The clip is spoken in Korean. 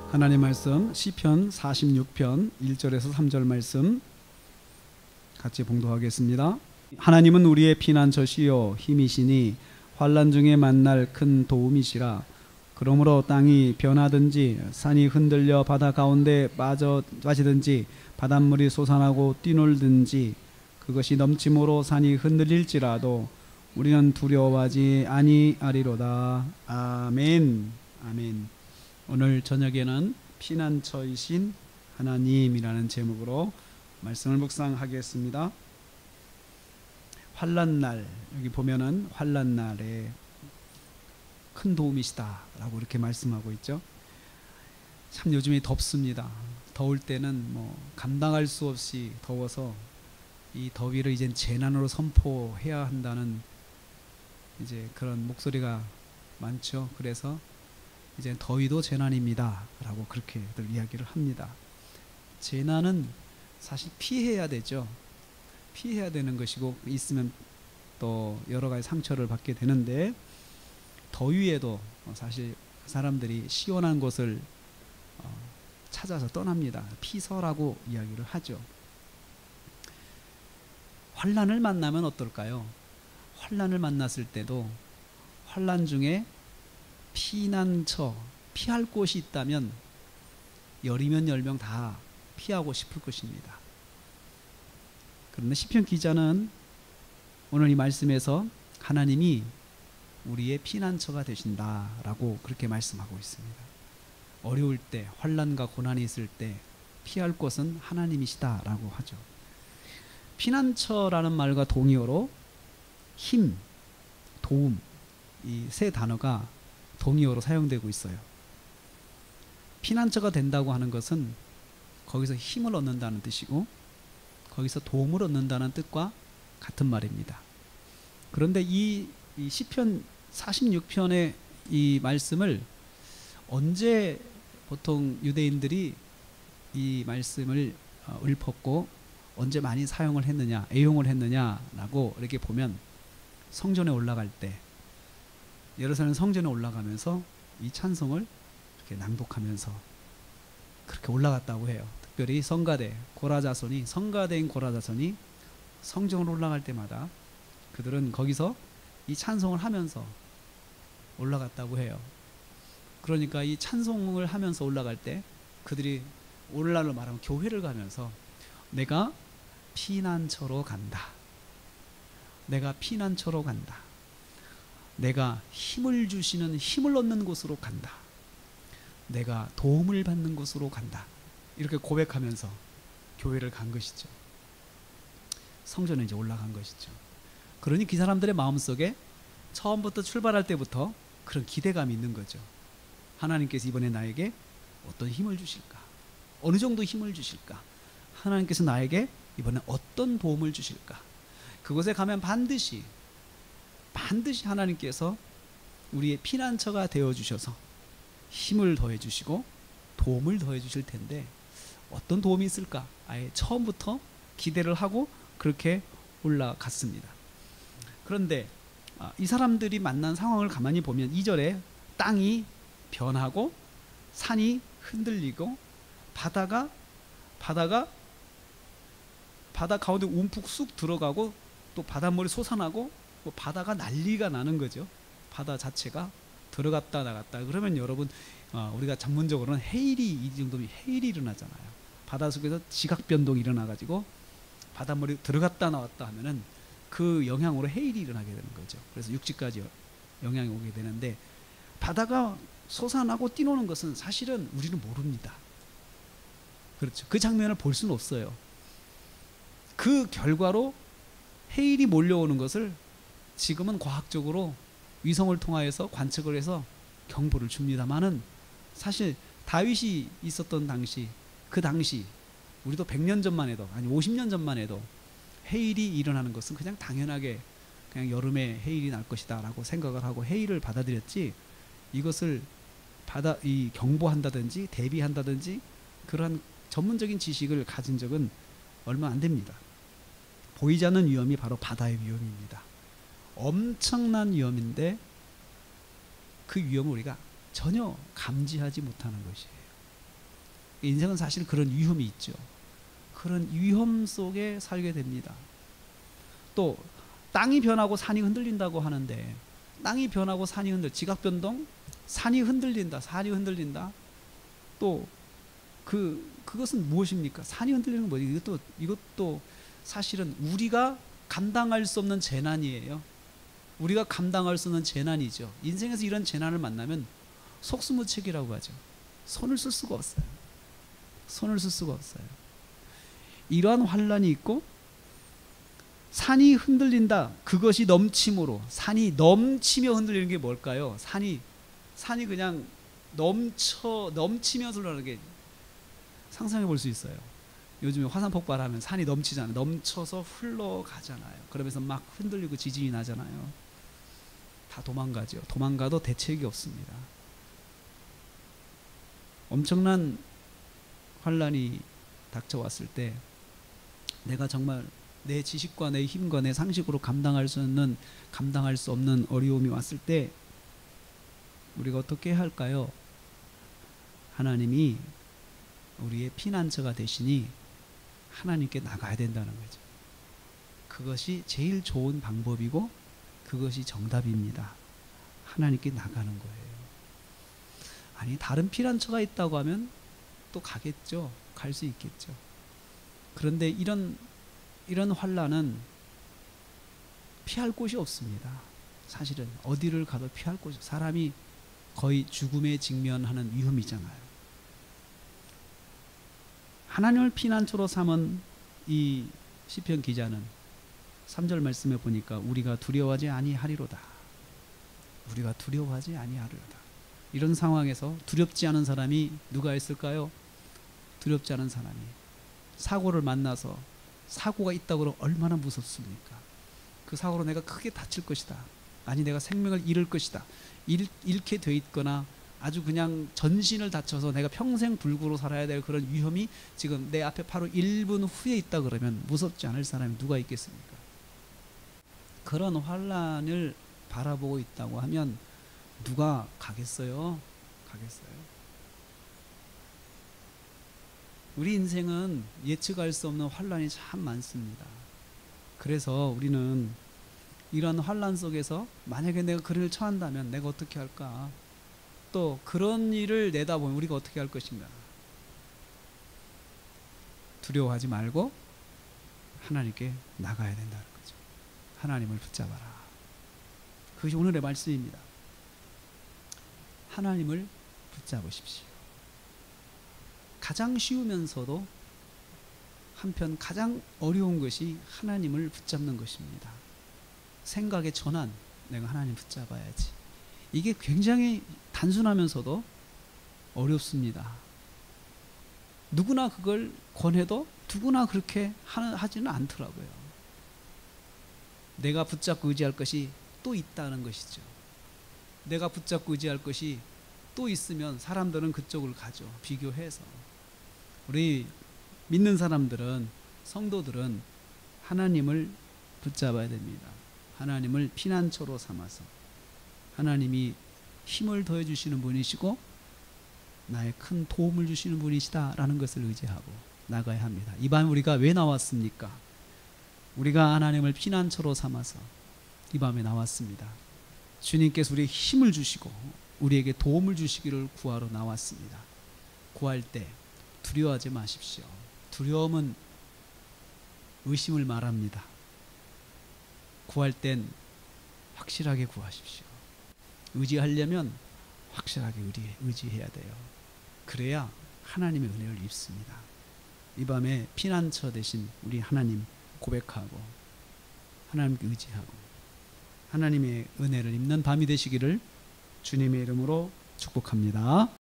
하나님 말씀 시편 46편 1절에서 3절 말씀 같이 봉독하겠습니다. 하나님은 우리의 피난처시요 힘이시니 환난 중에 만날 큰 도움이시라. 그러므로 땅이 변하든지 산이 흔들려 바다 가운데 빠지든지 바닷물이 솟아나고 뛰놀든지 그것이 넘침으로 산이 흔들릴지라도 우리는 두려워하지 아니하리로다. 아멘. 아멘. 오늘 저녁에는 피난처이신 하나님이라는 제목으로 말씀을 묵상하겠습니다. 환난날, 여기 보면은 환난날에 큰 도움이시다 라고 이렇게 말씀하고 있죠. 참 요즘에 덥습니다. 더울 때는 감당할 수 없이 더워서 이 더위를 이젠 재난으로 선포해야 한다는 이제 그런 목소리가 많죠. 그래서 이제 더위도 재난입니다 라고 그렇게들 이야기를 합니다. 재난은 사실 피해야 되죠. 피해야 되는 것이고 있으면 또 여러 가지 상처를 받게 되는데, 더위에도 사실 사람들이 시원한 곳을 찾아서 떠납니다. 피서라고 이야기를 하죠. 환난을 만나면 어떨까요? 환난을 만났을 때도 환난 중에 피난처, 피할 곳이 있다면 열이면 열명 다 피하고 싶을 것입니다. 그런데 시편 기자는 오늘 이 말씀에서 하나님이 우리의 피난처가 되신다라고 그렇게 말씀하고 있습니다. 어려울 때, 환난과 고난이 있을 때 피할 곳은 하나님이시다라고 하죠. 피난처라는 말과 동의어로 힘, 도움, 이 세 단어가 동의어로 사용되고 있어요. 피난처가 된다고 하는 것은 거기서 힘을 얻는다는 뜻이고 거기서 도움을 얻는다는 뜻과 같은 말입니다. 그런데 이 시편 46편의 이 말씀을 언제 보통 유대인들이 이 말씀을 읊었고 언제 많이 사용을 했느냐, 애용을 했느냐라고 이렇게 보면 성전에 올라갈 때, 예루살렘 성전에 올라가면서 이 찬송을 이렇게 낭독하면서 그렇게 올라갔다고 해요. 특별히 성가대인 고라자손이 성전으로 올라갈 때마다 그들은 거기서 이 찬송을 하면서 올라갔다고 해요. 그러니까 이 찬송을 하면서 올라갈 때 그들이 오늘날로 말하면 교회를 가면서 내가 피난처로 간다. 내가 피난처로 간다. 내가 힘을 주시는, 힘을 얻는 곳으로 간다. 내가 도움을 받는 곳으로 간다. 이렇게 고백하면서 교회를 간 것이죠. 성전에 이제 올라간 것이죠. 그러니 그 사람들의 마음속에 처음부터 출발할 때부터 그런 기대감이 있는 거죠. 하나님께서 이번에 나에게 어떤 힘을 주실까? 어느 정도 힘을 주실까? 하나님께서 나에게 이번에 어떤 도움을 주실까? 그곳에 가면 반드시 하나님께서 우리의 피난처가 되어주셔서 힘을 더해주시고 도움을 더해주실 텐데 어떤 도움이 있을까? 아예 처음부터 기대를 하고 그렇게 올라갔습니다. 그런데 이 사람들이 만난 상황을 가만히 보면 2절에 땅이 변하고 산이 흔들리고 바다 가운데 움푹 쑥 들어가고 또 바닷물이 솟아나고 바다가 난리가 나는 거죠. 바다 자체가 들어갔다 나갔다. 그러면 여러분 우리가 전문적으로는 해일이, 이 정도면 해일이 일어나잖아요. 바닷속에서 지각변동이 일어나가지고 바닷물이 들어갔다 나왔다 하면은 그 영향으로 해일이 일어나게 되는 거죠. 그래서 육지까지 영향이 오게 되는데, 바다가 솟아나고 뛰노는 것은 사실은 우리는 모릅니다. 그렇죠. 그 장면을 볼 수는 없어요. 그 결과로 해일이 몰려오는 것을 지금은 과학적으로 위성을 통하여서 관측을 해서 경보를 줍니다만은, 사실 다윗이 있었던 당시, 그 당시 우리도 100년 전만 해도, 아니 50년 전만 해도 해일이 일어나는 것은 그냥 당연하게 그냥 여름에 해일이 날 것이다 라고 생각을 하고 해일을 받아들였지, 이것을 경보한다든지 대비한다든지 그러한 전문적인 지식을 가진 적은 얼마 안 됩니다. 보이지 않는 위험이 바로 바다의 위험입니다. 엄청난 위험인데 그 위험을 우리가 전혀 감지하지 못하는 것이에요. 인생은 사실 그런 위험이 있죠. 그런 위험 속에 살게 됩니다. 또 땅이 변하고 산이 흔들린다고 하는데, 땅이 변하고 산이 지각 변동, 산이 흔들린다, 산이 흔들린다. 또 그것은 무엇입니까? 산이 흔들리는 건 뭐지? 이것도 사실은 우리가 감당할 수 없는 재난이에요. 우리가 감당할 수 없는 재난이죠. 인생에서 이런 재난을 만나면 속수무책이라고 하죠. 손을 쓸 수가 없어요. 손을 쓸 수가 없어요. 이러한 환란이 있고, 산이 흔들린다. 그것이 넘침으로. 산이 넘치며 흔들리는 게 뭘까요? 산이 그냥 넘치면서 흘러가는 게 상상해 볼 수 있어요. 요즘에 화산 폭발하면 산이 넘치잖아요. 넘쳐서 흘러가잖아요. 그러면서 막 흔들리고 지진이 나잖아요. 다 도망가죠. 도망가도 대책이 없습니다. 엄청난 환란이 닥쳐왔을 때 내가 정말 내 지식과 내 힘과 내 상식으로 감당할 수 없는 어려움이 왔을 때 우리가 어떻게 해야 할까요? 하나님이 우리의 피난처가 되시니 하나님께 나가야 된다는 거죠. 그것이 제일 좋은 방법이고 그것이 정답입니다. 하나님께 나가는 거예요. 아니, 다른 피난처가 있다고 하면 또 가겠죠. 갈 수 있겠죠. 그런데 이런 환란은 피할 곳이 없습니다. 사실은 어디를 가도 피할 곳이, 사람이 거의 죽음에 직면하는 위험이잖아요. 하나님을 피난처로 삼은 이 시편 기자는 3절 말씀에 보니까 우리가 두려워하지 아니하리로다. 우리가 두려워하지 아니하리로다. 이런 상황에서 두렵지 않은 사람이 누가 있을까요? 두렵지 않은 사람이 사고를 만나서, 사고가 있다고 그러면 얼마나 무섭습니까? 그 사고로 내가 크게 다칠 것이다. 아니, 내가 생명을 잃을 것이다. 잃게 돼 있거나 아주 그냥 전신을 다쳐서 내가 평생 불구로 살아야 될 그런 위험이 지금 내 앞에 바로 1분 후에 있다 그러면 무섭지 않을 사람이 누가 있겠습니까? 그런 환란을 바라보고 있다고 하면 누가 가겠어요? 우리 인생은 예측할 수 없는 환란이 참 많습니다. 그래서 우리는 이런 환란 속에서 만약에 내가 그런 일을 처한다면 내가 어떻게 할까? 또 그런 일을 내다보면 우리가 어떻게 할 것인가? 두려워하지 말고 하나님께 나가야 된다는 거죠. 하나님을 붙잡아라. 그것이 오늘의 말씀입니다. 하나님을 붙잡으십시오. 가장 쉬우면서도 한편 가장 어려운 것이 하나님을 붙잡는 것입니다. 생각의 전환, 내가 하나님 붙잡아야지. 이게 굉장히 단순하면서도 어렵습니다. 누구나 그걸 권해도 누구나 그렇게 하지는 않더라고요. 내가 붙잡고 의지할 것이 또 있다는 것이죠. 내가 붙잡고 의지할 것이 또 있으면 사람들은 그쪽을 가죠. 비교해서. 우리 믿는 사람들은, 성도들은 하나님을 붙잡아야 됩니다. 하나님을 피난처로 삼아서 하나님이 힘을 더해 주시는 분이시고 나의 큰 도움을 주시는 분이시다라는 것을 의지하고 나가야 합니다. 이 밤에 우리가 왜 나왔습니까? 우리가 하나님을 피난처로 삼아서 이 밤에 나왔습니다. 주님께서 우리에게 힘을 주시고 우리에게 도움을 주시기를 구하러 나왔습니다. 구할 때 두려워하지 마십시오. 두려움은 의심을 말합니다. 구할 땐 확실하게 구하십시오. 의지하려면 확실하게 의지해야 돼요. 그래야 하나님의 은혜를 입습니다. 이 밤에 피난처 되신 우리 하나님 고백하고 하나님께 의지하고 하나님의 은혜를 입는 밤이 되시기를 주님의 이름으로 축복합니다.